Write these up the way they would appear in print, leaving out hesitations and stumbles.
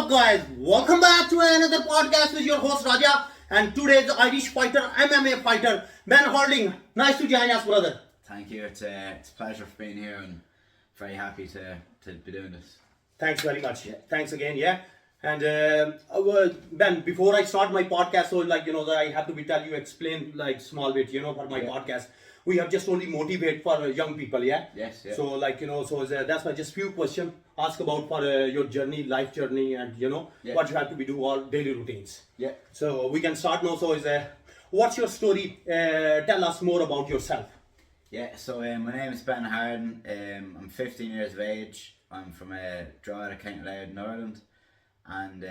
up, guys? Welcome back to another podcast with your host Raja and today's Irish fighter, MMA fighter, Ben Harding. Nice to join us, brother. Thank you. It's a pleasure for being here and very happy to be doing this. Thanks very much. Thanks again. Yeah. And Ben, before I start my podcast, so I have to tell you, explain like small bit, for my podcast. We have just only motivate for young people, yeah. Yes. Yeah. So that's why just few questions ask about for your journey, life journey, and what you have to be do all daily routines. Yeah. So we can start now. So what's your story? Tell us more about yourself. Yeah. So my name is Ben Harding. I'm 15 years of age. I'm from Drogheda, County Louth in Ireland, and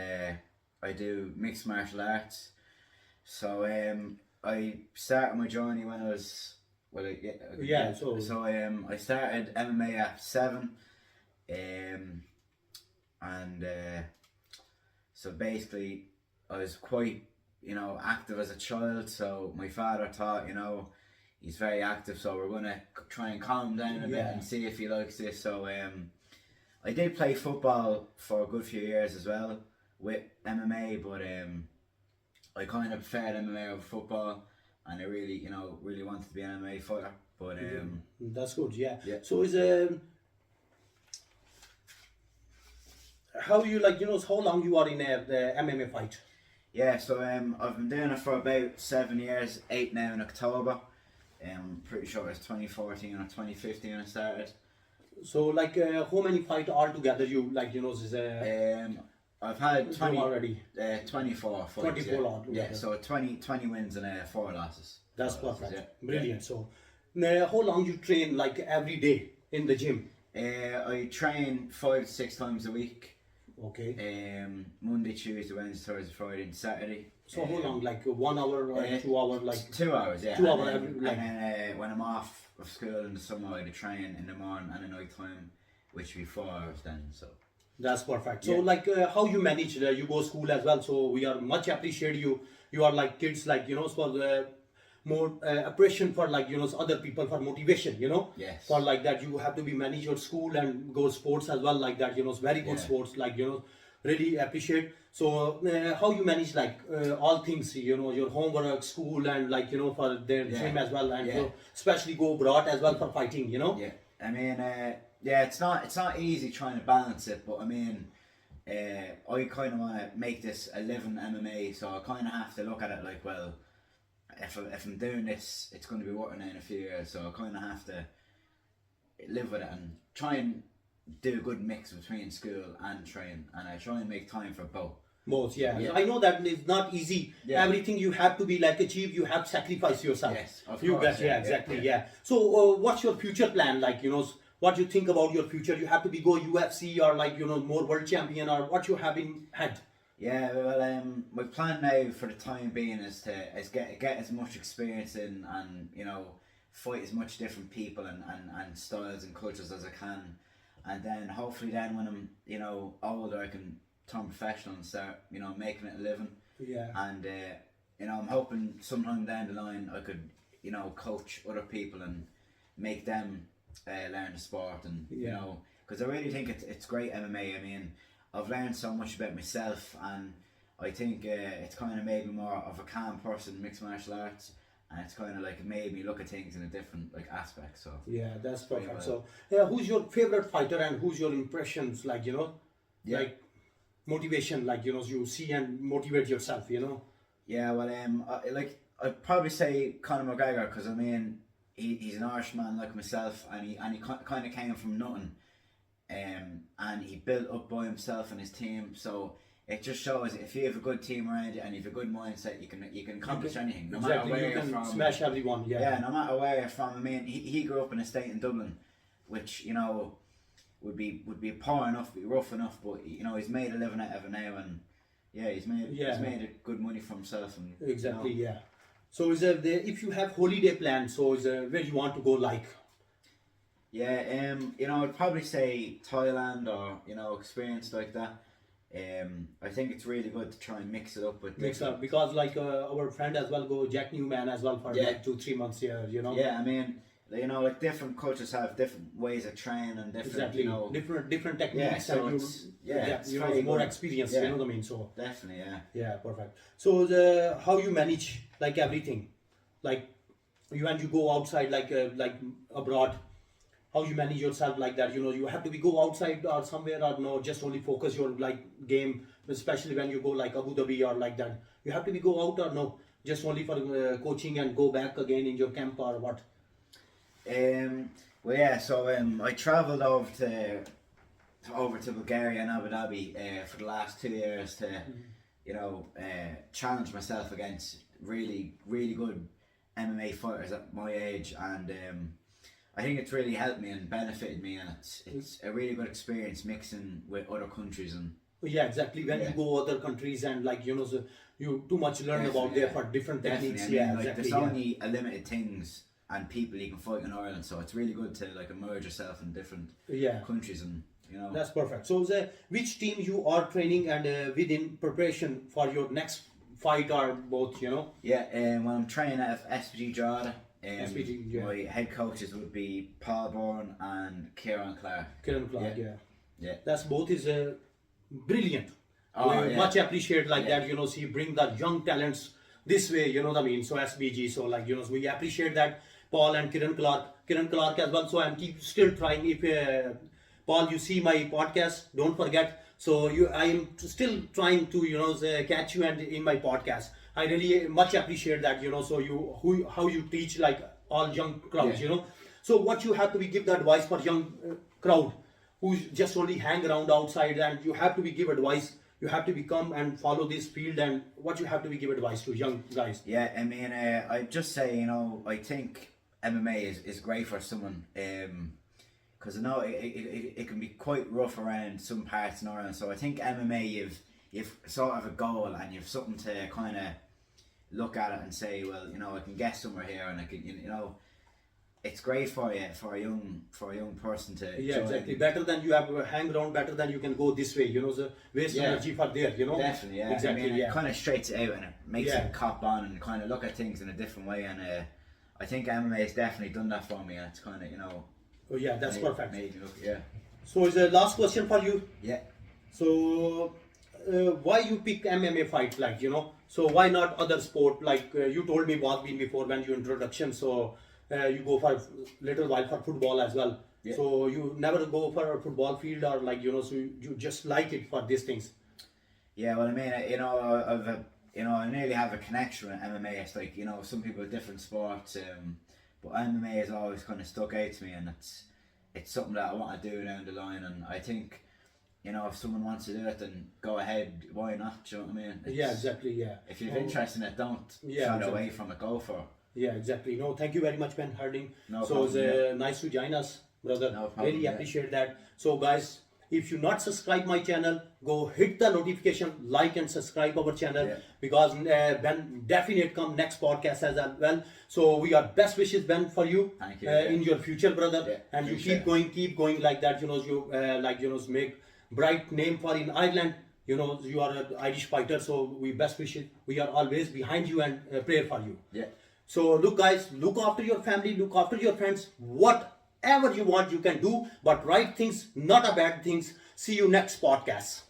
I do mixed martial arts. So I started my journey when I was. So I started MMA at 7, and so basically I was quite active as a child. So my father thought he's very active, so we're gonna try and calm him down a bit and see if he likes this. So I did play football for a good few years as well with MMA, but I kind of preferred MMA over football. And I really, really wanted to be an MMA fighter, but that's good. Yeah. Yeah. So how you how long you are in the MMA fight? Yeah. So I've been doing it for about 7 years, 8 now in October. I'm pretty sure it's 2014 or 2015 I started. So how many fights altogether you I've had 20 already. 24 fights. 24 altogether. Yeah. So 20 wins and 4 losses. That's 4 perfect. losses, yeah. Brilliant. So how long you train every day in the gym? I train 5 to 6 times a week. Okay. Monday, Tuesday, Wednesday, Thursday, Friday, and Saturday. So how long? 1 hour or 2 hours? 2 hours, yeah. 2 hours and then when I'm off of school in the summer, I train in the morning and at night time, which will be 4 hours then. So. That's perfect. So how you manage? You go school as well. So we are much appreciate you. You are kids for the more appreciation for other people for motivation. Yes. For that you have to be manage your school and go sports as well very good sports really appreciate. So how you manage all things your homework, school, and for the gym as well, and especially go abroad as well for fighting. Yeah. I mean. It's not easy trying to balance it, but I mean, I kind of want to make this a living MMA, so I kind of have to look at it well, if I'm doing this, it's going to be working out in a few years, so I kind of have to live with it and try and do a good mix between school and training, and I try and make time for both. Both, yeah. I know that it's not easy. Yeah. Everything you have to be achieve, you have to sacrifice yourself. Yes, of course. Exactly. So what's your future plan? What you think about your future? You have to go UFC or more world champion, or what you have in head? Yeah, well, my plan now for the time being is get as much experience in and fight as much different people and styles and cultures as I can, and then hopefully then when I'm older I can turn professional and start making it a living. Yeah. And I'm hoping sometime down the line I could coach other people and make them learn the sport, and because I really think it's great MMA. I mean, I've learned so much about myself, and I think it's kind of made me more of a calm person in mixed martial arts, and it's kind of made me look at things in a different aspect. So yeah, that's perfect. So who's your favorite fighter and who's your impressions motivation you see and motivate yourself? Yeah, well, I'd probably say Conor McGregor, because I mean. He's an Irishman like myself, and he kind of came from nothing, and he built up by himself and his team. So it just shows if you have a good team around you and you have a good mindset, you can accomplish anything. No matter where you're from, smash everyone. Yeah, no matter where you're from. I mean, he grew up in a state in Dublin, which would be poor enough, be rough enough, but he's made a living out of it now, and he's made a good money for himself. And exactly, yeah. So if you have holiday plans, so where you want to go Yeah, I'd probably say Thailand or experience like that. I think it's really good to try and mix it up with because our friend as well go Jack Newman as well for 2-3 months here. Yeah, I mean you know, like different cultures have different ways of training and different, Exactly. you know, Different techniques, so and it's- it's you know, very more good. experience. Yeah. You know what I mean? So definitely, yeah. yeah, perfect. So how you manage like everything, like when you go outside, like abroad, how you manage yourself like that? You know, you have to be go outside or somewhere, or no, just only focus your like game, especially when you go like Abu Dhabi or like that. You have to be go out or no, just only for coaching and go back again in your camp or what? Well, yeah. So I travelled over to Bulgaria and Abu Dhabi for the last 2 years to, you know, challenge myself against really good MMA fighters at my age, and I think it's really helped me and benefited me, and it's a really good experience mixing with other countries and. Yeah, exactly. When you Yeah. go other countries and like you know, so you too much learn Definitely, about there yeah. for different Definitely, techniques. I mean, Yeah, like, exactly. there's Yeah. only a limited things and people you can fight in Ireland, so it's really good to like immerse yourself in different Yeah. countries, and you know. That's perfect. So, which team you are training and within preparation for your next fight or both? You know. Yeah, when I'm training at SPG Drogheda, SPG, yeah. my head coaches would be Paul Bourne and Kieran Clark. Kiran Clark, Yeah. yeah. Yeah. That's both is brilliant. Oh, We yeah. much appreciate like Yeah. that, you know, see bring the young talents this way, you know what I mean? So SBG, so like, you know, so we appreciate that Paul and Kiran Clark as well. So I'm still trying. If Paul, you see my podcast, don't forget. So I am still trying to, you know, catch you and in my podcast. I really much appreciate that, you know. So how you teach like all young crowds, Yeah. you know. So what you have to be give the advice for young crowd who just only hang around outside, and you have to be give advice. You have to become and follow this field, and what you have to be give advice to young guys. Yeah, I mean, I'd just say, you know, I think MMA is great for someone, because I know it can be quite rough around some parts in Ireland. So I think MMA, you've sort of a goal and you've something to kind of look at it and say, well, you know, I can get somewhere here, and I can, you know, it's great for you, for a young person to Yeah, join. exactly. Better than you have hang around. Better than you can go this way. You know, the waste Yeah. energy for there. You know. Definitely, yeah. Exactly. I mean, yeah. it kind of straightens it out and it makes Yeah. it cop on and kind of look at things in a different way. And I think MMA has definitely done that for me, and it's kind of, you know, Oh, yeah, that's perfect. made me look, yeah. So is the last question for you. Yeah. So why you pick MMA fight, like, you know? So why not other sport? Like you told me before when you introduction. So you go for little while for football as well. Yeah. So you never go for a football field, or like, you know, so you just like it for these things. Yeah, well, I mean, you know, I nearly have a connection with MMA. It's like, you know, some people with different sports, but MMA has always kind of stuck out to me, and it's something that I want to do down the line. And I think, you know, if someone wants to do it, then go ahead. Why not? Do you know what I mean? Yeah, exactly. Yeah. If you're interested in it, don't Yeah, shy exactly. away from it. Go for it. Yeah, exactly. No, thank you very much, Ben Harding. No so problem, it's nice to join us, brother. No problem, Really yeah. appreciate that. So, guys, if you not subscribe my channel, go hit the notification, like and subscribe our channel, Yeah. because Ben definitely come next podcast as well. So we are best wishes, Ben, for you, Thank you, yeah. in your future, brother. Yeah, And you appreciate keep going like that. You know, you like, you know, make bright name for in Ireland. You know, you are an Irish fighter, so we best wishes. We are always behind you and pray for you. Yeah. So look, guys, look after your family, look after your friends. Whatever you want, you can do, but right things, not a bad things. See you next podcast.